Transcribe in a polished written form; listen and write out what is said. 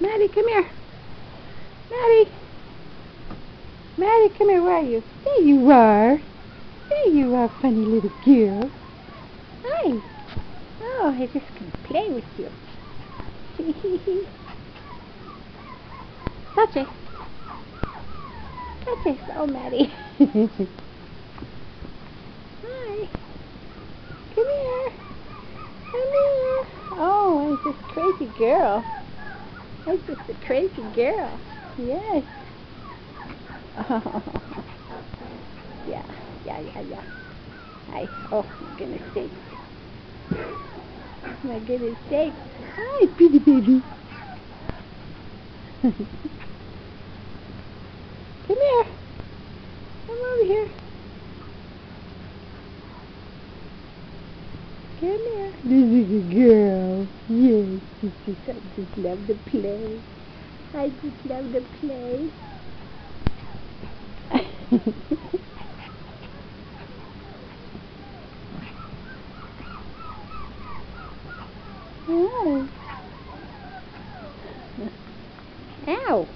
Maddie, come here. Maddie. Maddie, come here. Where are you? There you are. There you are, funny little girl. Hi. Oh, I just can play with you. Touch it. Touch it. Oh, Maddie. Hi. Come here. Come here. Oh, I'm just a crazy girl. I'm just a crazy girl. Yes. Oh. Yeah. Hi. Oh, my goodness sakes. My goodness sakes. Hi, pretty baby. Come here. Come over here. Come here. This is a girl. Yes, I just love to play. I just love to play. Oh. Ow.